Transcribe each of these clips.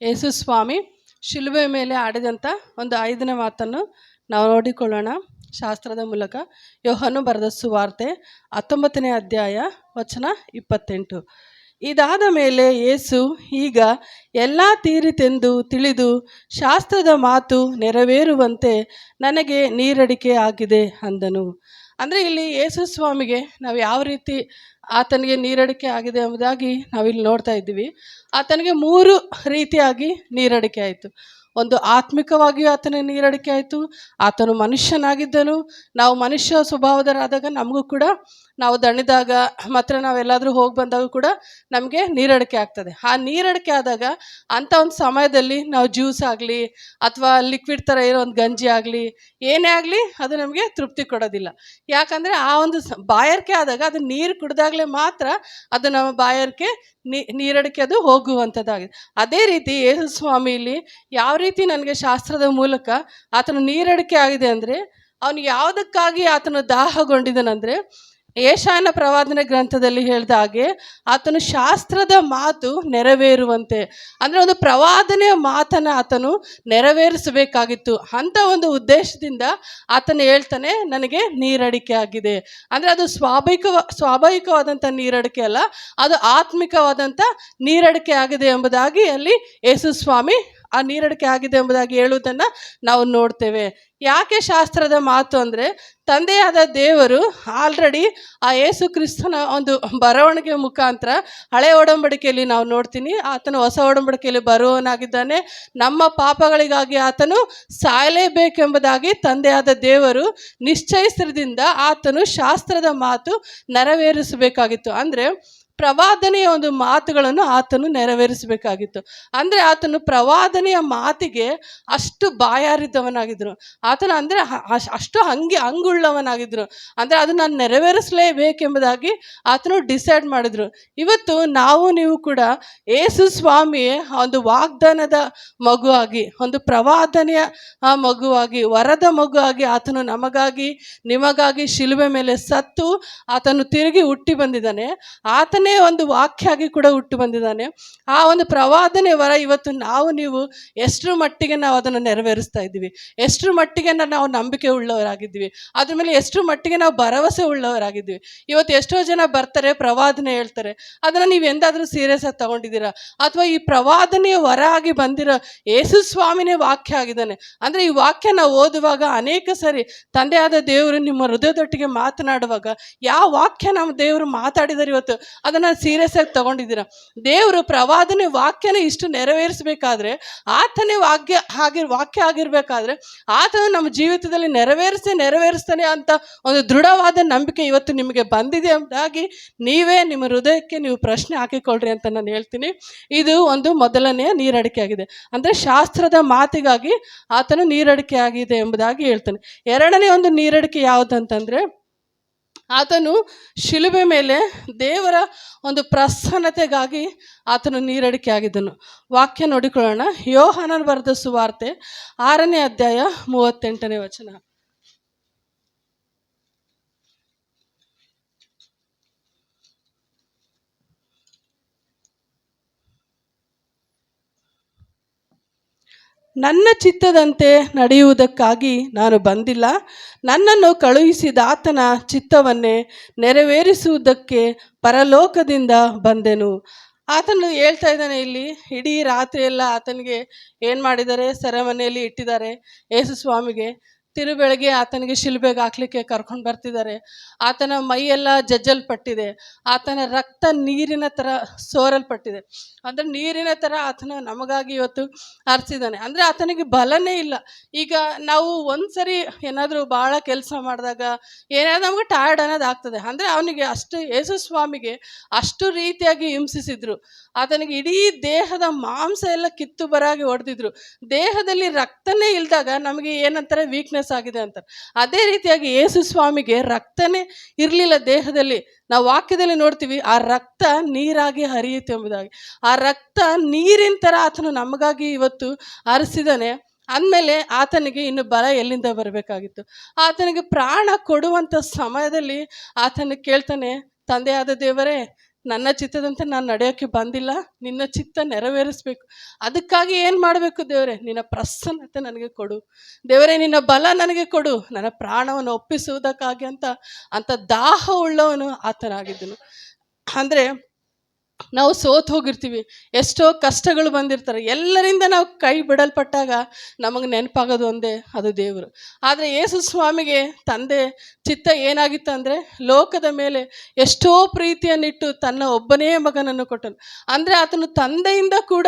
ಯೇಸು ಸ್ವಾಮಿ ಶಿಲುಬೆ ಮೇಲೆ ಆಡಿದಂಥ ಒಂದು 5ನೇ ಮಾತನ್ನು ನಾವು ನೋಡಿಕೊಳ್ಳೋಣ ಶಾಸ್ತ್ರದ ಮೂಲಕ. ಯೋಹಾನ ಬರೆದ ಸುವಾರ್ತೆ 19ನೇ ಅಧ್ಯಾಯ ವಚನ 28. ಇದಾದ ಮೇಲೆ ಯೇಸು, ಈಗ ಎಲ್ಲ ತೀರಿತೆಂದು ತಿಳಿದು ಶಾಸ್ತ್ರದ ಮಾತು ನೆರವೇರುವಂತೆ ನನಗೆ ನೀರಡಿಕೆ ಆಗಿದೆ ಅಂದನು. ಅಂದರೆ ಇಲ್ಲಿ ಯೇಸು ಸ್ವಾಮಿಗೆ ನಾವು ಯಾವ ರೀತಿ ಆತನಿಗೆ ನೀರಡಿಕೆ ಆಗಿದೆ ಎಂಬುದಾಗಿ ನಾವಿಲ್ಲಿ ನೋಡ್ತಾ ಇದ್ದೀವಿ. ಆತನಿಗೆ 3 ರೀತಿಯಾಗಿ ನೀರಡಿಕೆ ಆಯಿತು. ಒಂದು ಆತ್ಮಿಕವಾಗಿಯೂ ಆತನಿಗೆ ನೀರಡಿಕೆ ಆಯಿತು. ಆತನು ಮನುಷ್ಯನಾಗಿದ್ದನು. ನಾವು ಮನುಷ್ಯ ಸ್ವಭಾವದರಾದಾಗ ನಮಗೂ ಕೂಡ ನಾವು ದಣಿದಾಗ ಮಾತ್ರ ನಾವೆಲ್ಲಾದರೂ ಹೋಗಿ ಬಂದಾಗ ಕೂಡ ನಮಗೆ ನೀರಡಿಕೆ ಆಗ್ತದೆ. ಆ ನೀರಡಿಕೆ ಆದಾಗ ಅಂಥ ಒಂದು ಸಮಯದಲ್ಲಿ ನಾವು ಜ್ಯೂಸ್ ಆಗಲಿ ಅಥವಾ ಲಿಕ್ವಿಡ್ ಥರ ಇರೋ ಒಂದು ಗಂಜಿ ಆಗಲಿ ಏನೇ ಆಗಲಿ ಅದು ನಮಗೆ ತೃಪ್ತಿ ಕೊಡೋದಿಲ್ಲ. ಯಾಕಂದರೆ ಆ ಒಂದು ಬಾಯಾರಿಕೆ ಆದಾಗ ಅದು ನೀರು ಕುಡಿದಾಗಲೇ ಮಾತ್ರ ಅದು ನಮ್ಮ ಬಾಯಾರಿಕೆ ನೀರಡಿಕೆ ಅದು ಹೋಗುವಂಥದ್ದಾಗಿದೆ. ಅದೇ ರೀತಿ ಯೇಸು ಸ್ವಾಮಿ ಇಲ್ಲಿ ಯಾವ ರೀತಿ ನನಗೆ ಶಾಸ್ತ್ರದ ಮೂಲಕ ಆತನು ನೀರಡಿಕೆ ಆಗಿದೆ ಅಂದರೆ, ಅವನು ಯಾವುದಕ್ಕಾಗಿ ಆತನು ದಾಹಗೊಂಡಿದ್ದನಂದರೆ, ಯೆಶಾಯನ ಪ್ರವಾದನೆ ಗ್ರಂಥದಲ್ಲಿ ಹೇಳಿದ ಹಾಗೆ ಆತನು ಶಾಸ್ತ್ರದ ಮಾತು ನೆರವೇರುವಂತೆ, ಅಂದರೆ ಒಂದು ಪ್ರವಾದನೆಯ ಮಾತನ್ನು ಆತನು ನೆರವೇರಿಸಬೇಕಾಗಿತ್ತು. ಅಂಥ ಒಂದು ಉದ್ದೇಶದಿಂದ ಆತನು ಹೇಳ್ತಾನೆ, ನನಗೆ ನೀರಡಿಕೆ ಆಗಿದೆ. ಅಂದರೆ ಅದು ಸ್ವಾಭಾವಿಕವಾದಂಥ ನೀರಡಿಕೆ ಅಲ್ಲ, ಅದು ಆತ್ಮಿಕವಾದಂಥ ನೀರಡಿಕೆ ಆಗಿದೆ ಎಂಬುದಾಗಿ ಅಲ್ಲಿ ಯೇಸು ಸ್ವಾಮಿ ಆ ನೀರಡಿಕೆ ಆಗಿದೆ ಎಂಬುದಾಗಿ ಹೇಳುವುದನ್ನು ನಾವು ನೋಡ್ತೇವೆ. ಯಾಕೆ ಶಾಸ್ತ್ರದ ಮಾತು ಅಂದರೆ, ತಂದೆಯಾದ ದೇವರು ಆಲ್ರೆಡಿ ಆ ಯೇಸು ಕ್ರಿಸ್ತನ ಒಂದು ಬರವಣಿಗೆ ಮುಖಾಂತರ ಹಳೆಯ ಒಡಂಬಡಿಕೆಯಲ್ಲಿ ನಾವು ನೋಡ್ತೀನಿ, ಆತನು ಹೊಸ ಒಡಂಬಡಿಕೆಯಲ್ಲಿ ಬರುವವನಾಗಿದ್ದಾನೆ. ನಮ್ಮ ಪಾಪಗಳಿಗಾಗಿ ಆತನು ಸಾಯಲೇಬೇಕೆಂಬುದಾಗಿ ತಂದೆಯಾದ ದೇವರು ನಿಶ್ಚಯಿಸಿದ್ರಿಂದ ಆತನು ಶಾಸ್ತ್ರದ ಮಾತು ನೆರವೇರಿಸಬೇಕಾಗಿತ್ತು. ಅಂದರೆ ಪ್ರವಾದನೆಯ ಒಂದು ಮಾತುಗಳನ್ನು ಆತನು ನೆರವೇರಿಸಬೇಕಾಗಿತ್ತು. ಅಂದರೆ ಆತನು ಪ್ರವಾದನೆಯ ಮಾತಿಗೆ ಅಷ್ಟು ಬಾಯಾರಿದ್ದವನಾಗಿದ್ದರು. ಆತನು ಅಂದರೆ ಅಷ್ಟು ಹಂಗುಳ್ಳವನಾಗಿದ್ದರು. ಅಂದರೆ ಅದು ನಾನು ನೆರವೇರಿಸಲೇಬೇಕೆಂಬುದಾಗಿ ಆತನು ಡಿಸೈಡ್ ಮಾಡಿದರು. ಇವತ್ತು ನೀವು ಕೂಡ ಯೇಸು ಸ್ವಾಮಿಯೇ ಒಂದು ವಾಗ್ದಾನದ ಮಗುವಾಗಿ, ಒಂದು ಪ್ರವಾದನೆಯ ಮಗುವಾಗಿ, ವರದ ಮಗುವಾಗಿ ಆತನು ನಮಗಾಗಿ ನಿಮಗಾಗಿ ಶಿಲುಬೆ ಮೇಲೆ ಸತ್ತು ಆತನು ತಿರುಗಿ ಹುಟ್ಟಿ ಬಂದಿದ್ದಾನೆ. ಆತನೇ ಒಂದು ವಾಕ್ಯ ಆಗಿ ಕೂಡ ಹುಟ್ಟು ಬಂದಿದ್ದಾನೆ. ಆ ಒಂದು ಪ್ರವಾದನೆ ವರ ಇವತ್ತು ನೀವು ಎಷ್ಟರ ಮಟ್ಟಿಗೆ ನಾವು ಅದನ್ನು ನೆರವೇರಿಸ್ತಾ ಇದ್ದೀವಿ, ಎಷ್ಟರ ಮಟ್ಟಿಗೆ ನಾವು ನಂಬಿಕೆ ಉಳ್ಳವರಾಗಿದ್ದೀವಿ, ಅದ್ರ ಮೇಲೆ ಎಷ್ಟರ ಮಟ್ಟಿಗೆ ನಾವು ಭರವಸೆ ಉಳ್ಳವರಾಗಿದ್ದೀವಿ. ಇವತ್ತು ಎಷ್ಟೋ ಜನ ಬರ್ತಾರೆ, ಪ್ರವಾದನೆ ಹೇಳ್ತಾರೆ, ಅದನ್ನು ನೀವು ಎಂದಾದರೂ ಸೀರಿಯಸ್ ಆಗಿ ತಗೊಂಡಿದ್ದೀರಾ? ಅಥವಾ ಈ ಪ್ರವಾದನೆಯ ವರ ಆಗಿ ಬಂದಿರೋ ಯೇಸು ಸ್ವಾಮಿನೇ ವಾಕ್ಯ ಆಗಿದ್ದಾನೆ. ಅಂದರೆ ಈ ವಾಕ್ಯ ನಾವು ಓದುವಾಗ ಅನೇಕ ಸರಿ ತಂದೆಯಾದ ದೇವರು ನಿಮ್ಮ ಹೃದಯದೊಟ್ಟಿಗೆ ಮಾತನಾಡುವಾಗ ಯಾವ ವಾಕ್ಯ ನಮ್ಮ ದೇವರು ಮಾತಾಡಿದ್ದಾರೆ ಇವತ್ತು ಅದನ್ನು ಸೀರಿಯಸ್ ಆಗಿ ತಗೊಂಡಿದ್ದೀರಾ? ದೇವರು ಪ್ರವಾದನೆ ವಾಕ್ಯನ ಇಷ್ಟು ನೆರವೇರಿಸಬೇಕಾದ್ರೆ, ಆತನೇ ವಾಕ್ಯ ಆಗಿರಬೇಕಾದ್ರೆ ಆತನು ನಮ್ಮ ಜೀವಿತದಲ್ಲಿ ನೆರವೇರಿಸ್ತಾನೆ ಅಂತ ಒಂದು ದೃಢವಾದ ನಂಬಿಕೆ ಇವತ್ತು ನಿಮಗೆ ಬಂದಿದೆ ಎಂಬುದಾಗಿ ನೀವೇ ನಿಮ್ಮ ಹೃದಯಕ್ಕೆ ನೀವು ಪ್ರಶ್ನೆ ಹಾಕಿಕೊಳ್ಳ್ರಿ ಅಂತ ನಾನು ಹೇಳ್ತೀನಿ. ಇದು ಒಂದು ಮೊದಲನೆಯ ನೀರಡಿಕೆ ಆಗಿದೆ. ಅಂದರೆ ಶಾಸ್ತ್ರದ ಮಾತಿಗಾಗಿ ಆತನು ನೀರಡಿಕೆ ಆಗಿದೆ ಎಂಬುದಾಗಿ ಹೇಳ್ತಾನೆ. ಎರಡನೇ ಒಂದು ನೀರಡಿಕೆ ಯಾವುದಂತಂದರೆ, ಆತನು ಶಿಲುಬೆ ಮೇಲೆ ದೇವರ ಒಂದು ಪ್ರಸನ್ನತೆಗಾಗಿ ಆತನು ನೀರಡಿಕೆ ಆಗಿದ್ದನು. ವಾಕ್ಯ ನೋಡಿಕೊಳ್ಳೋಣ. ಯೋಹಾನನ ಬರೆದ ಸುವಾರ್ತೆ 6ನೇ ಅಧ್ಯಾಯ 38ನೇ ವಚನ. ನನ್ನ ಚಿತ್ತದಂತೆ ನಡೆಯುವುದಕ್ಕಾಗಿ ನಾನು ಬಂದಿಲ್ಲ, ನನ್ನನ್ನು ಕಳುಹಿಸಿದ ಆತನ ಚಿತ್ತವನ್ನೇ ನೆರವೇರಿಸುವುದಕ್ಕೆ ಪರಲೋಕದಿಂದ ಬಂದೆನು. ಆತನು ಹೇಳ್ತಾ ಇದ್ದಾನೆ ಇಲ್ಲಿ, ಇಡೀ ರಾತ್ರಿ ಎಲ್ಲ ಆತನಿಗೆ ಏನು ಮಾಡಿದ್ದಾರೆ, ಸೆರೆಮನೆಯಲ್ಲಿ ಇಟ್ಟಿದ್ದಾರೆ. ಯೇಸು ಸ್ವಾಮಿಗೆ ತಿರುಬೆಳಗ್ಗೆ ಆತನಿಗೆ ಶಿಲುಬೆಗೆ ಹಾಕ್ಲಿಕ್ಕೆ ಕರ್ಕೊಂಡು ಬರ್ತಿದ್ದಾರೆ. ಆತನ ಮೈಯೆಲ್ಲ ಜಜ್ಜಲ್ಪಟ್ಟಿದೆ, ಆತನ ರಕ್ತ ನೀರಿನ ಥರ ಸೋರಲ್ಪಟ್ಟಿದೆ. ಅಂದರೆ ನೀರಿನ ಥರ ಆತನ ನಮಗಾಗಿ ಇವತ್ತು ಹರಿಸಿದ್ದಾನೆ. ಅಂದರೆ ಆತನಿಗೆ ಬಲನೇ ಇಲ್ಲ. ಈಗ ನಾವು ಒಂದ್ಸರಿ ಏನಾದರೂ ಭಾಳ ಕೆಲಸ ಮಾಡಿದಾಗ ಏನಾದರೂ ನಮಗೆ ಟಯರ್ಡ್ ಅನ್ನೋದು ಆಗ್ತದೆ. ಅಂದರೆ ಅವನಿಗೆ ಅಷ್ಟು, ಯೇಸು ಸ್ವಾಮಿಗೆ ಅಷ್ಟು ರೀತಿಯಾಗಿ ಹಿಂಸಿಸಿದ್ರು. ಆತನಿಗೆ ಇಡೀ ದೇಹದ ಮಾಂಸ ಎಲ್ಲ ಕಿತ್ತು ಬರಾಗಿ ಹೊಡೆದಿದ್ರು. ದೇಹದಲ್ಲಿ ರಕ್ತನೇ ಇಲ್ದಾಗ ನಮಗೆ ಏನಂತಾರೆ, ವೀಕ್ನೆಸ್ ಆಗಿದೆ ಅಂತಾರೆ. ಅದೇ ರೀತಿಯಾಗಿ ಯೇಸು ಸ್ವಾಮಿಗೆ ರಕ್ತನೇ ಇರಲಿಲ್ಲ ದೇಹದಲ್ಲಿ. ನಾವು ವಾಕ್ಯದಲ್ಲಿ ನೋಡ್ತೀವಿ, ಆ ರಕ್ತ ನೀರಾಗಿ ಹರಿಯುತ್ತೆ ಎಂಬುದಾಗಿ. ಆ ರಕ್ತ ನೀರಿನ ಥರ ಆತನು ನಮಗಾಗಿ ಇವತ್ತು ಹರಿಸಿದಾನೆ. ಅಂದಮೇಲೆ ಆತನಿಗೆ ಇನ್ನು ಬಲ ಎಲ್ಲಿಂದ ಬರಬೇಕಾಗಿತ್ತು? ಆತನಿಗೆ ಪ್ರಾಣ ಕೊಡುವಂಥ ಸಮಯದಲ್ಲಿ ಆತನಿಗೆ ಕೇಳ್ತಾನೆ, ತಂದೆಯಾದ ದೇವರೇ, ನನ್ನ ಚಿತ್ತದಂತೆ ನಾನು ನಡೆಯೋಕ್ಕೆ ಬಂದಿಲ್ಲ, ನಿನ್ನ ಚಿತ್ತ ನೆರವೇರಿಸ್ಬೇಕು. ಅದಕ್ಕಾಗಿ ಏನು ಮಾಡಬೇಕು ದೇವರೇ? ನಿನ್ನ ಪ್ರಸನ್ನತೆ ನನಗೆ ಕೊಡು ದೇವರೇ, ನಿನ್ನ ಬಲ ನನಗೆ ಕೊಡು, ನನ್ನ ಪ್ರಾಣವನ್ನು ಒಪ್ಪಿಸುವುದಕ್ಕಾಗಿ ಅಂತ ದಾಹ ಉಳ್ಳವನು ಆತನಾಗಿದ್ದನು. ಅಂದರೆ ನಾವು ಸೋತು ಹೋಗಿರ್ತೀವಿ, ಎಷ್ಟೋ ಕಷ್ಟಗಳು ಬಂದಿರ್ತಾರೆ, ಎಲ್ಲರಿಂದ ನಾವು ಕೈ ಬಿಡಲ್ಪಟ್ಟಾಗ ನಮಗೆ ನೆನಪಾಗೋದು ಒಂದೇ, ಅದು ದೇವರು. ಆದರೆ ಯೇಸು ಸ್ವಾಮಿಗೆ ತಂದೆ ಚಿತ್ತ ಏನಾಗಿತ್ತು ಅಂದರೆ, ಲೋಕದ ಮೇಲೆ ಎಷ್ಟೋ ಪ್ರೀತಿಯನ್ನಿಟ್ಟು ತನ್ನ ಒಬ್ಬನೇ ಮಗನನ್ನು ಕೊಟ್ಟನು. ಅಂದರೆ ಆತನು ತಂದೆಯಿಂದ ಕೂಡ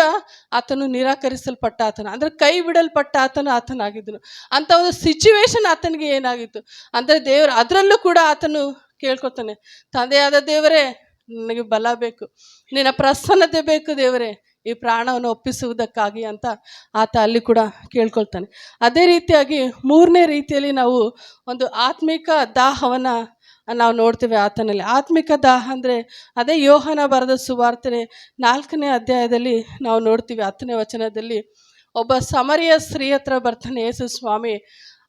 ಆತನು ನಿರಾಕರಿಸಲ್ಪಟ್ಟ ಆತನು, ಅಂದರೆ ಕೈ ಬಿಡಲ್ಪಟ್ಟ ಆತನಾಗಿದ್ದನು. ಅಂಥ ಒಂದು ಸಿಚುವೇಶನ್ ಆತನಿಗೆ ಏನಾಗಿತ್ತು ಅಂದರೆ, ದೇವರು ಅದರಲ್ಲೂ ಕೂಡ ಆತನು ಕೇಳ್ಕೊತಾನೆ, ತಂದೆಯಾದ ದೇವರೇ, ನನಗೆ ಬಲ ಬೇಕು, ನಿನ್ನ ಪ್ರಸನ್ನತೆ ಬೇಕು ದೇವರೇ, ಈ ಪ್ರಾಣವನ್ನು ಒಪ್ಪಿಸುವುದಕ್ಕಾಗಿ ಅಂತ ಆತ ಅಲ್ಲಿ ಕೂಡ ಕೇಳ್ಕೊಳ್ತಾನೆ. ಅದೇ ರೀತಿಯಾಗಿ ಮೂರನೇ ರೀತಿಯಲ್ಲಿ ನಾವು ಒಂದು ಆತ್ಮಿಕ ದಾಹವನ್ನು ನಾವು ನೋಡ್ತೇವೆ ಆತನಲ್ಲಿ. ಆತ್ಮಿಕ ದಾಹ ಅಂದರೆ ಅದೇ ಯೋಹಾನ ಬರೆದ ಸುವಾರ್ತೆ 4ನೇ ಅಧ್ಯಾಯದಲ್ಲಿ ನಾವು ನೋಡ್ತೀವಿ. 10ನೇ ವಚನದಲ್ಲಿ ಒಬ್ಬ ಸಮರಿಯ ಸ್ತ್ರೀ ಹತ್ರ ಬರ್ತಾನೆ ಯೇಸು ಸ್ವಾಮಿ.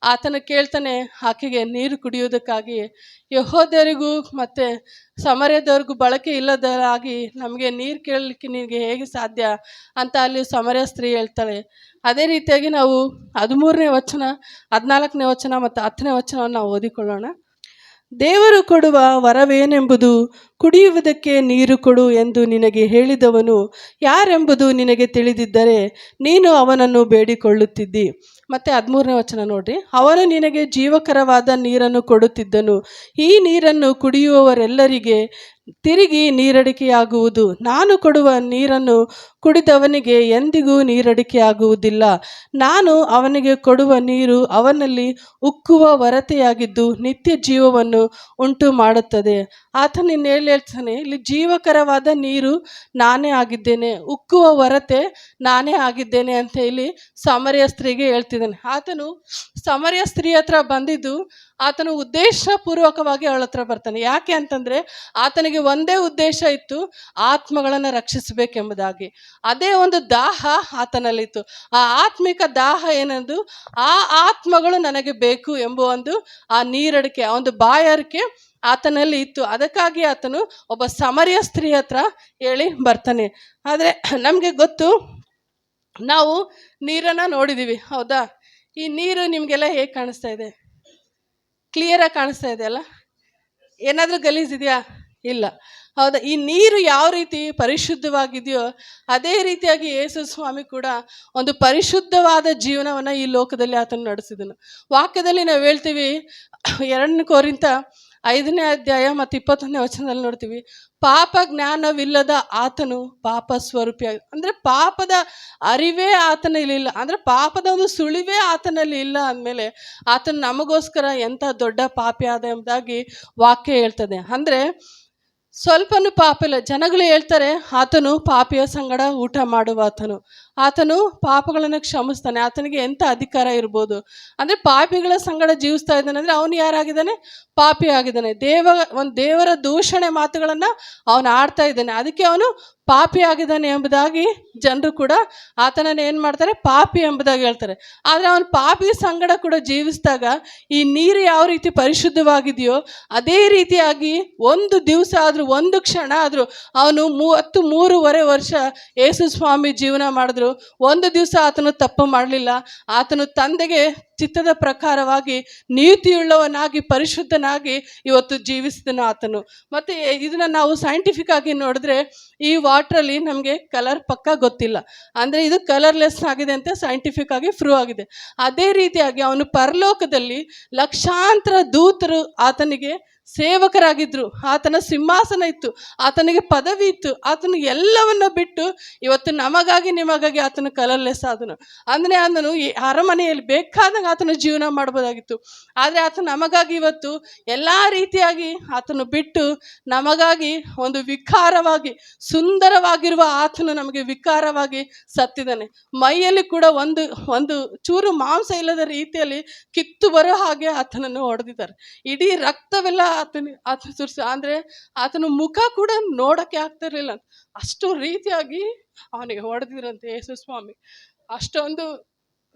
ಆತನ ಕೇಳ್ತಾನೆ ಆಕೆಗೆ ನೀರು ಕುಡಿಯೋದಕ್ಕಾಗಿ, ಯೆಹೂದ್ಯರಿಗೂ ಮತ್ತು ಸಮರ್ಯದವ್ರಿಗೂ ಬಳಕೆ ಇಲ್ಲದಾಗಿ ನಮಗೆ ನೀರು ಕೇಳಲಿಕ್ಕೆ ನಿನಗೆ ಹೇಗೆ ಸಾಧ್ಯ ಅಂತ ಅಲ್ಲಿ ಸಮರ್ಯ ಸ್ತ್ರೀ ಹೇಳ್ತಾಳೆ. ಅದೇ ರೀತಿಯಾಗಿ ನಾವು 13ನೇ ವಚನ, 14ನೇ ವಚನ ಮತ್ತು 10ನೇ ವಚನವನ್ನು ನಾವು ಓದಿಕೊಳ್ಳೋಣ. ದೇವರು ಕೊಡುವ ವರವೇನೆಂಬುದು ಕುಡಿಯುವುದಕ್ಕೆ ನೀರು ಕೊಡು ಎಂದು ನಿನಗೆ ಹೇಳಿದವನು ಯಾರೆಂಬುದು ನಿನಗೆ ತಿಳಿದಿದ್ದರೆ ನೀನು ಅವನನ್ನು ಬೇಡಿಕೊಳ್ಳುತ್ತಿದ್ದಿ. ಮತ್ತು 13ನೇ ವಚನ ನೋಡ್ರಿ. ಅವನು ನಿನಗೆ ಜೀವಕರವಾದ ನೀರನ್ನು ಕೊಡುತ್ತಿದ್ದನು. ಈ ನೀರನ್ನು ಕುಡಿಯುವವರೆಲ್ಲರಿಗೆ ತಿರುಗಿ ನೀರಡಿಕೆಯಾಗುವುದು. ನಾನು ಕೊಡುವ ನೀರನ್ನು ಕುಡಿದವನಿಗೆ ಎಂದಿಗೂ ನೀರಡಿಕೆಯಾಗುವುದಿಲ್ಲ. ನಾನು ಅವನಿಗೆ ಕೊಡುವ ನೀರು ಅವನಲ್ಲಿ ಉಕ್ಕುವ ವರತೆಯಾಗಿದ್ದು ನಿತ್ಯ ಜೀವವನ್ನು ಉಂಟು ಮಾಡುತ್ತದೆ. ಆತನ ಹೇಳ್ತಾನೆ, ಇಲ್ಲಿ ಜೀವಕರವಾದ ನೀರು ನಾನೇ ಆಗಿದ್ದೇನೆ, ಉಕ್ಕುವ ವರತೆ ನಾನೇ ಆಗಿದ್ದೇನೆ ಅಂತ ಇಲ್ಲಿ ಸಮರ್ಯ ಸ್ತ್ರೀಗೆ ಹೇಳ್ತಿದ್ದಾನೆ. ಆತನು ಸಮರ್ಯ ಸ್ತ್ರೀ ಹತ್ರ ಬಂದಿದ್ದು ಆತನು ಉದ್ದೇಶಪೂರ್ವಕವಾಗಿ ಅವಳ ಹತ್ರ ಬರ್ತಾನೆ. ಯಾಕೆ ಅಂತಂದರೆ ಆತನಿಗೆ ಒಂದೇ ಉದ್ದೇಶ ಇತ್ತು, ಆತ್ಮಗಳನ್ನು ರಕ್ಷಿಸಬೇಕೆಂಬುದಾಗಿ. ಅದೇ ಒಂದು ದಾಹ ಆತನಲ್ಲಿತ್ತು. ಆ ಆತ್ಮಿಕ ದಾಹ ಏನಂದು, ಆ ಆತ್ಮಗಳು ನನಗೆ ಬೇಕು ಎಂಬ ಆ ನೀರಡಿಕೆ, ಆ ಒಂದು ಬಾಯಾರಿಕೆ ಆತನಲ್ಲಿ ಇತ್ತು. ಅದಕ್ಕಾಗಿ ಆತನು ಒಬ್ಬ ಸಮರ್ಯ ಸ್ತ್ರೀ ಹತ್ರ ಹೇಳಿ ಬರ್ತಾನೆ. ಆದರೆ ನಮಗೆ ಗೊತ್ತು, ನಾವು ನೀರನ್ನು ನೋಡಿದ್ದೀವಿ, ಹೌದಾ? ಈ ನೀರು ನಿಮಗೆಲ್ಲ ಹೇಗೆ ಕಾಣಿಸ್ತಾ ಇದೆ? ಕ್ಲಿಯರಾಗಿ ಕಾಣಿಸ್ತಾ ಇದೆ ಅಲ್ಲ? ಏನಾದರೂ ಗಲೀಜಿದೆಯಾ? ಇಲ್ಲ, ಹೌದಾ? ಈ ನೀರು ಯಾವ ರೀತಿ ಪರಿಶುದ್ಧವಾಗಿದೆಯೋ ಅದೇ ರೀತಿಯಾಗಿ ಯೇಸು ಸ್ವಾಮಿ ಕೂಡ ಒಂದು ಪರಿಶುದ್ಧವಾದ ಜೀವನವನ್ನು ಈ ಲೋಕದಲ್ಲಿ ಆತನು ನಡೆಸಿದನು. ವಾಕ್ಯದಲ್ಲಿ ನಾವು ಹೇಳ್ತೀವಿ, 2 ಕೊರಿಂಥ 5ನೇ ಅಧ್ಯಾಯ ಮತ್ತು 21ನೇ ವಚನದಲ್ಲಿ ನೋಡ್ತೀವಿ, ಪಾಪ ಜ್ಞಾನವಿಲ್ಲದ ಆತನು ಪಾಪ ಸ್ವರೂಪಿಯಾಗಿ, ಅಂದರೆ ಪಾಪದ ಅರಿವೇ ಆತನಲ್ಲಿ ಇಲ್ಲ, ಅಂದರೆ ಪಾಪದ ಒಂದು ಸುಳಿವೇ ಆತನಲ್ಲಿ ಇಲ್ಲ ಅಂದಮೇಲೆ ಆತನು ನಮಗೋಸ್ಕರ ಎಂಥ ದೊಡ್ಡ ಪಾಪಿ ಆದ ಎಂಬುದಾಗಿ ವಾಕ್ಯ ಹೇಳ್ತದೆ. ಅಂದರೆ ಸ್ವಲ್ಪನೂ ಪಾಪ ಇಲ್ಲ. ಜನಗಳು ಹೇಳ್ತಾರೆ ಆತನು ಪಾಪಿಯ ಸಂಗಡ ಊಟ ಮಾಡುವ ಆತನು ಪಾಪಗಳನ್ನು ಕ್ಷಮಿಸ್ತಾನೆ, ಆತನಿಗೆ ಎಂಥ ಅಧಿಕಾರ ಇರ್ಬೋದು? ಅಂದರೆ ಪಾಪಿಗಳ ಸಂಗಡ ಜೀವಿಸ್ತಾ ಇದ್ದಾನೆ ಅಂದರೆ ಅವನು ಯಾರಾಗಿದ್ದಾನೆ? ಪಾಪಿ ಆಗಿದ್ದಾನೆ. ದೇವರ ದೂಷಣೆ ಮಾತುಗಳನ್ನು ಅವನು ಆಡ್ತಾ ಇದ್ದಾನೆ, ಅದಕ್ಕೆ ಅವನು ಪಾಪಿ ಆಗಿದ್ದಾನೆ ಎಂಬುದಾಗಿ ಜನರು ಕೂಡ ಆತನನ್ನು ಏನು ಮಾಡ್ತಾರೆ? ಪಾಪಿ ಎಂಬುದಾಗಿ ಹೇಳ್ತಾರೆ. ಆದರೆ ಅವನು ಪಾಪಿ ಸಂಗಡ ಕೂಡ ಜೀವಿಸಿದಾಗ ಈ ನೀರು ಯಾವ ರೀತಿ ಪರಿಶುದ್ಧವಾಗಿದೆಯೋ ಅದೇ ರೀತಿಯಾಗಿ ಒಂದು ದಿವಸ ಆದರೂ, ಒಂದು ಕ್ಷಣ ಆದರೂ, ಅವನು 33.5 ವರ್ಷ ಯೇಸು ಸ್ವಾಮಿ ಜೀವನ ಮಾಡಿದ್ರು, ಒಂದು ದಿವಸ ಆತನು ತಪ್ಪು ಮಾಡಲಿಲ್ಲ. ಆತನು ತಂದೆಗೆ ಚಿತ್ತದ ಪ್ರಕಾರವಾಗಿ ನೀತಿಯುಳ್ಳವನಾಗಿ ಪರಿಶುದ್ಧನಾಗಿ ಇವತ್ತು ಜೀವಿಸಿದನು ಆತನು. ಮತ್ತು ಇದನ್ನು ನಾವು ಸೈಂಟಿಫಿಕ್ ಆಗಿ ನೋಡಿದ್ರೆ ಈ ವಾಟ್ರಲ್ಲಿ ನಮಗೆ ಕಲರ್ ಪಕ್ಕ ಗೊತ್ತಿಲ್ಲ, ಅಂದರೆ ಇದು ಕಲರ್ಲೆಸ್ ಆಗಿದೆ ಅಂತ ಸೈಂಟಿಫಿಕ್ ಆಗಿ ಪ್ರೂವ್ ಆಗಿದೆ. ಅದೇ ರೀತಿಯಾಗಿ ಅವನು ಪರಲೋಕದಲ್ಲಿ ಲಕ್ಷಾಂತರ ದೂತರು ಆತನಿಗೆ ಸೇವಕರಾಗಿದ್ದರು, ಆತನ ಸಿಂಹಾಸನ ಇತ್ತು, ಆತನಿಗೆ ಪದವಿ ಇತ್ತು. ಆತನು ಎಲ್ಲವನ್ನು ಬಿಟ್ಟು ಇವತ್ತು ನಮಗಾಗಿ ನಿಮಗಾಗಿ ಆತನು ಕಲರ್ಲೆಸ್ ಆದನು. ಅಂದರೆ ಆತನು ಈ ಅರಮನೆಯಲ್ಲಿ ಬೇಕಾದಾಗ ಆತನು ಜೀವನ ಮಾಡ್ಬೋದಾಗಿತ್ತು, ಆದರೆ ಆತನು ನಮಗಾಗಿ ಇವತ್ತು ಎಲ್ಲ ರೀತಿಯಾಗಿ ಆತನು ಬಿಟ್ಟು ನಮಗಾಗಿ ಒಂದು ವಿಕಾರವಾಗಿ ಸುಂದರವಾಗಿರುವ ಆತನು ನಮಗೆ ವಿಕಾರವಾಗಿ ಸತ್ತಿದ್ದಾನೆ. ಮೈಯಲ್ಲಿ ಕೂಡ ಒಂದು ಚೂರು ಮಾಂಸ ಇಲ್ಲದ ರೀತಿಯಲ್ಲಿ ಕಿತ್ತು ಬರೋ ಹಾಗೆ ಆತನನ್ನು ಹೊಡೆದಿದ್ದಾರೆ. ಇಡೀ ರಕ್ತವೆಲ್ಲ ಆತನ ಸುರಿಸಿ, ಅಂದರೆ ಆತನ ಮುಖ ಕೂಡ ನೋಡೋಕ್ಕೆ ಆಗ್ತಿರ್ಲಿಲ್ಲ, ಅಷ್ಟು ರೀತಿಯಾಗಿ ಅವನಿಗೆ ಹೊಡೆದಿದ್ರಂತೆ ಯೇಸು ಸ್ವಾಮಿ. ಅಷ್ಟೊಂದು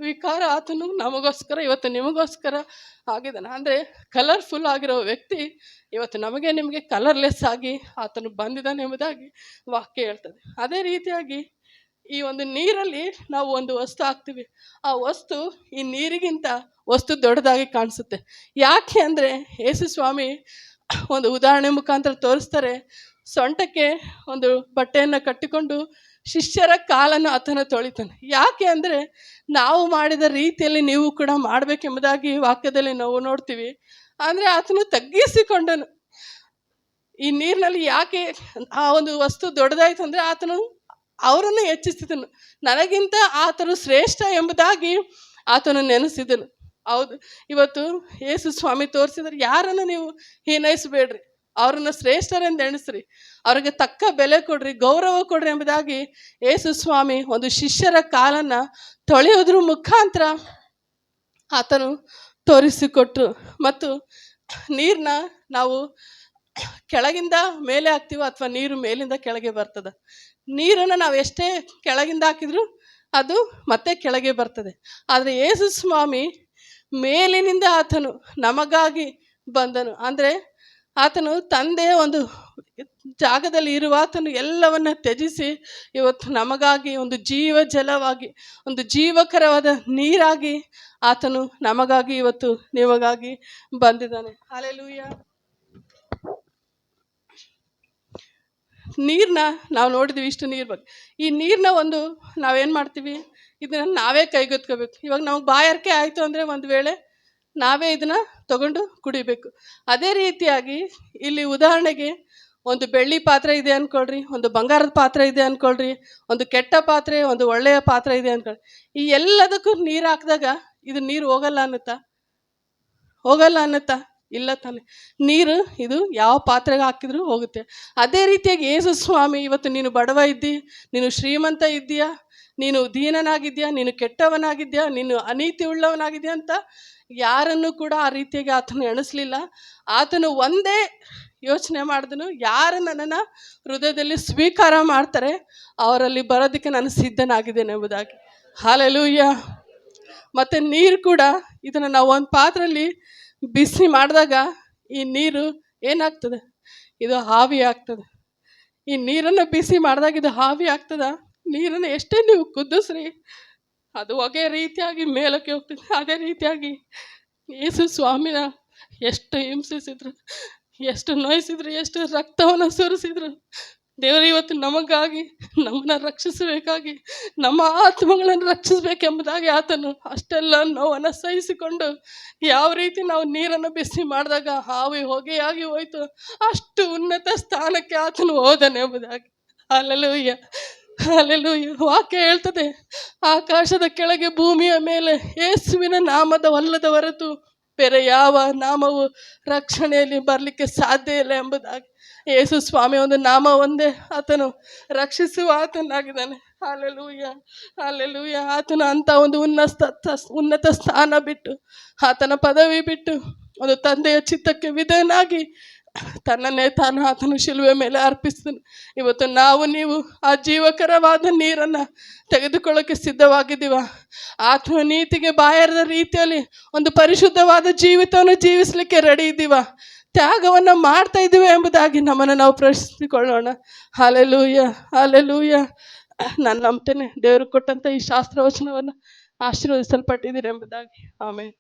ವಿಕಾರ ಆತನು ನಮಗೋಸ್ಕರ ಇವತ್ತು ನಿಮಗೋಸ್ಕರ ಆಗಿದ್ದಾನೆ. ಅಂದರೆ ಕಲರ್ಫುಲ್ ಆಗಿರೋ ವ್ಯಕ್ತಿ ಇವತ್ತು ನಮಗೆ ನಿಮಗೆ ಕಲರ್ಲೆಸ್ ಆಗಿ ಆತನು ಬಂದಿದ್ದಾನೆ ಎಂಬುದಾಗಿ ವಾಕ್ಯ ಹೇಳ್ತದೆ. ಅದೇ ರೀತಿಯಾಗಿ ಈ ಒಂದು ನೀರಲ್ಲಿ ನಾವು ಒಂದು ವಸ್ತು ಹಾಕ್ತೀವಿ, ಆ ವಸ್ತು ಈ ನೀರಿಗಿಂತ ವಸ್ತು ದೊಡ್ಡದಾಗಿ ಕಾಣಿಸುತ್ತೆ. ಯಾಕೆ ಅಂದರೆ ಯೇಸು ಸ್ವಾಮಿ ಒಂದು ಉದಾಹರಣೆ ಮುಖಾಂತರ ತೋರಿಸ್ತಾರೆ. ಸೊಂಟಕ್ಕೆ ಒಂದು ಬಟ್ಟೆಯನ್ನು ಕಟ್ಟಿಕೊಂಡು ಶಿಷ್ಯರ ಕಾಲನ್ನು ಆತನ ತೊಳಿತಾನೆ. ಯಾಕೆ ಅಂದರೆ ನಾವು ಮಾಡಿದ ರೀತಿಯಲ್ಲಿ ನೀವು ಕೂಡ ಮಾಡಬೇಕೆಂಬುದಾಗಿ ವಾಕ್ಯದಲ್ಲಿ ನಾವು ನೋಡ್ತೀವಿ. ಅಂದರೆ ಆತನು ತಗ್ಗಿಸಿಕೊಂಡನು. ಈ ನೀರಿನಲ್ಲಿ ಯಾಕೆ ಆ ಒಂದು ವಸ್ತು ದೊಡ್ಡದಾಯ್ತು ಅಂದರೆ ಆತನು ಅವರನ್ನು ಹೆಚ್ಚಿಸಿದನು. ನನಗಿಂತ ಆತನು ಶ್ರೇಷ್ಠ ಎಂಬುದಾಗಿ ಆತನು ನೆನೆಸಿದನು. ಹೌದು, ಇವತ್ತು ಯೇಸು ಸ್ವಾಮಿ ತೋರಿಸಿದ್ರೆ ಯಾರನ್ನು ನೀವು ಹೀನೈಸಬೇಡ್ರಿ, ಅವರನ್ನು ಶ್ರೇಷ್ಠರೆಂದು ಎಣಿಸ್ರಿ, ಅವ್ರಿಗೆ ತಕ್ಕ ಬೆಲೆ ಕೊಡ್ರಿ, ಗೌರವ ಕೊಡ್ರಿ ಎಂಬುದಾಗಿ ಯೇಸು ಸ್ವಾಮಿ ಒಂದು ಶಿಷ್ಯರ ಕಾಲನ್ನು ತೊಳೆಯೋದ್ರ ಮುಖಾಂತರ ಆತನು ತೋರಿಸಿಕೊಟ್ರು. ಮತ್ತು ನೀರನ್ನ ನಾವು ಕೆಳಗಿಂದ ಮೇಲೆ ಹಾಕ್ತೀವೋ ಅಥವಾ ನೀರು ಮೇಲಿಂದ ಕೆಳಗೆ ಬರ್ತದೆ. ನೀರನ್ನು ನಾವು ಎಷ್ಟೇ ಕೆಳಗಿಂದ ಹಾಕಿದ್ರು ಅದು ಮತ್ತೆ ಕೆಳಗೆ ಬರ್ತದೆ. ಆದರೆ ಯೇಸು ಸ್ವಾಮಿ ಮೇಲಿನಿಂದ ಆತನು ನಮಗಾಗಿ ಬಂದನು. ಅಂದರೆ ಆತನು ತಂದೆಯ ಒಂದು ಜಾಗದಲ್ಲಿ ಇರುವ ಆತನು ಎಲ್ಲವನ್ನ ತ್ಯಜಿಸಿ ಇವತ್ತು ನಮಗಾಗಿ ಒಂದು ಜೀವ ಜಲವಾಗಿ, ಒಂದು ಜೀವಕರವಾದ ನೀರಾಗಿ ಆತನು ನಮಗಾಗಿ ಇವತ್ತು ನಿಮಗಾಗಿ ಬಂದಿದ್ದಾನೆ. ಹಲ್ಲೆಲೂಯಾ. ನೀರನ್ನ ನಾವು ನೋಡಿದ್ವಿ, ಇಷ್ಟು ನೀರು ಬಗ್ಗೆ. ಈ ನೀರನ್ನ ಒಂದು ನಾವೇನು ಮಾಡ್ತೀವಿ, ಇದನ್ನು ನಾವೇ ಕೈಗೆತ್ಕೋಬೇಕು. ಇವಾಗ ನಮಗೆ ಬಾಯಾರಿಕೆ ಆಯಿತು ಅಂದರೆ ಒಂದು ವೇಳೆ ನಾವೇ ಇದನ್ನು ತಗೊಂಡು ಕುಡಿಬೇಕು. ಅದೇ ರೀತಿಯಾಗಿ ಇಲ್ಲಿ ಉದಾಹರಣೆಗೆ ಒಂದು ಬೆಳ್ಳಿ ಪಾತ್ರೆ ಇದೆ ಅಂದ್ಕೊಳ್ರಿ, ಒಂದು ಬಂಗಾರದ ಪಾತ್ರೆ ಇದೆ ಅಂದ್ಕೊಳ್ರಿ, ಒಂದು ಕೆಟ್ಟ ಪಾತ್ರೆ, ಒಂದು ಒಳ್ಳೆಯ ಪಾತ್ರೆ ಇದೆ ಅಂದ್ಕೊಳ್ರಿ. ಈ ಎಲ್ಲದಕ್ಕೂ ನೀರು ಹಾಕಿದಾಗ ಇದು ನೀರು ಹೋಗಲ್ಲ ಅನ್ನುತ್ತಾ? ಇಲ್ಲ ತಾನೆ. ನೀರು ಇದು ಯಾವ ಪಾತ್ರೆಗೆ ಹಾಕಿದ್ರೂ ಹೋಗುತ್ತೆ. ಅದೇ ರೀತಿಯಾಗಿ ಯೇಸು ಸ್ವಾಮಿ ಇವತ್ತು ನೀನು ಬಡವ ಇದ್ದಿ, ನೀನು ಶ್ರೀಮಂತ ಇದ್ದೀಯಾ, ನೀನು ದೀನನಾಗಿದ್ಯಾ, ನೀನು ಕೆಟ್ಟವನಾಗಿದ್ಯಾ, ನೀನು ಅನೀತಿ ಉಳ್ಳವನಾಗಿದ್ಯಾ ಅಂತ ಯಾರನ್ನು ಕೂಡ ಆ ರೀತಿಯಾಗಿ ಆತನು ಎಣಿಸ್ಲಿಲ್ಲ. ಆತನು ಒಂದೇ ಯೋಚನೆ ಮಾಡಿದನು, ಯಾರು ನನ್ನನ್ನು ಹೃದಯದಲ್ಲಿ ಸ್ವೀಕಾರ ಮಾಡ್ತಾರೆ ಅವರಲ್ಲಿ ಬರೋದಕ್ಕೆ ನಾನು ಸಿದ್ಧನಾಗಿದ್ದೇನೆ ಎಂಬುದಾಗಿ. ಹಲ್ಲೆಲೂಯಾ. ಮತ್ತು ನೀರು ಕೂಡ ಇದನ್ನು ನಾವು ಒಂದು ಪಾತ್ರೆಯಲ್ಲಿ ಬಿಸಿ ಮಾಡಿದಾಗ ಈ ನೀರು ಏನಾಗ್ತದೆ, ಇದು ಆವಿ ಆಗ್ತದೆ. ಈ ನೀರನ್ನು ಬಿಸಿ ಮಾಡಿದಾಗ ಇದು ಆವಿ ಆಗ್ತದ. ನೀರನ್ನು ಎಷ್ಟೇ ನೀವು ಕುದಿಸ್ರಿ ಅದು ಹೊಗೆ ರೀತಿಯಾಗಿ ಮೇಲಕ್ಕೆ ಹೋಗ್ತದೆ. ಅದೇ ರೀತಿಯಾಗಿ ಯೇಸು ಸ್ವಾಮಿನ ಎಷ್ಟು ಹಿಂಸಿಸಿದ್ರು, ಎಷ್ಟು ನೋಯಿಸಿದ್ರು, ಎಷ್ಟು ರಕ್ತವನ್ನು ಸುರಿಸಿದ್ರು. ದೇವರು ಇವತ್ತು ನಮಗಾಗಿ, ನಮ್ಮನ್ನು ರಕ್ಷಿಸಬೇಕಾಗಿ, ನಮ್ಮ ಆತ್ಮಗಳನ್ನು ರಕ್ಷಿಸಬೇಕೆಂಬುದಾಗಿ ಆತನು ಅಷ್ಟೆಲ್ಲ ನೋವನ್ನು ಸಹಿಸಿಕೊಂಡು ಯಾವ ರೀತಿ ನಾವು ನೀರನ್ನು ಬಿಸಿ ಮಾಡಿದಾಗ ಹಾವಿ ಹೊಗೆಯಾಗಿ ಹೋಯ್ತು, ಅಷ್ಟು ಉನ್ನತ ಸ್ಥಾನಕ್ಕೆ ಆತನು ಹೋದನು ಎಂಬುದಾಗಿ. Hallelujah, hallelujah. ವಾಕ್ಯ ಹೇಳ್ತದೆ, ಆಕಾಶದ ಕೆಳಗೆ ಭೂಮಿಯ ಮೇಲೆ ಯೇಸುವಿನ ನಾಮದವಲ್ಲದ ಹೊರತು ಬೇರೆ ಯಾವ ನಾಮವು ರಕ್ಷಣೆಯಲ್ಲಿ ಬರಲಿಕ್ಕೆ ಸಾಧ್ಯ ಇಲ್ಲ ಎಂಬುದಾಗಿ. ಯೇಸು ಸ್ವಾಮಿ ಒಂದು ನಾಮ ಒಂದೇ, ಆತನು ರಕ್ಷಿಸುವ ಆತನಾಗಿದ್ದಾನೆ. Hallelujah, hallelujah. ಆತನು ಅಂತ ಒಂದು ಉನ್ನತ ಸ್ಥಾನ ಬಿಟ್ಟು, ಆತನ ಪದವಿ ಬಿಟ್ಟು, ಒಂದು ತಂದೆಯ ಚಿತ್ತಕ್ಕೆ ವಿಧೇಯನಾಗಿ ತನ್ನನ್ನೇ ತಾನು ಆತನು ಶಿಲುವೆ ಮೇಲೆ ಅರ್ಪಿಸಿದನು. ಇವತ್ತು ನಾವು ನೀವು ಆ ಜೀವಕರವಾದ ನೀರನ್ನು ತೆಗೆದುಕೊಳ್ಳೋಕ್ಕೆ ಸಿದ್ಧವಾಗಿದ್ದೀವ? ಆತ್ಮ ನೀತಿಗೆ ಬಾಯರದ ರೀತಿಯಲ್ಲಿ ಒಂದು ಪರಿಶುದ್ಧವಾದ ಜೀವಿತವನ್ನು ಜೀವಿಸಲಿಕ್ಕೆ ರೆಡಿ ಇದ್ದೀವ? ತ್ಯಾಗವನ್ನು ಮಾಡ್ತಾ ಇದ್ದೀವಿ ಎಂಬುದಾಗಿ ನಮ್ಮನ್ನು ನಾವು ಪ್ರಶ್ನಿಸಿಕೊಳ್ಳೋಣ. Hallelujah, hallelujah. ನಾನು ನಂಬ್ತೇನೆ ದೇವರು ಕೊಟ್ಟಂಥ ಈ ಶಾಸ್ತ್ರವಚನವನ್ನು ಆಶೀರ್ವದಿಸಲ್ಪಟ್ಟಿದ್ದೀರಿ ಎಂಬುದಾಗಿ. ಆಮೇಲೆ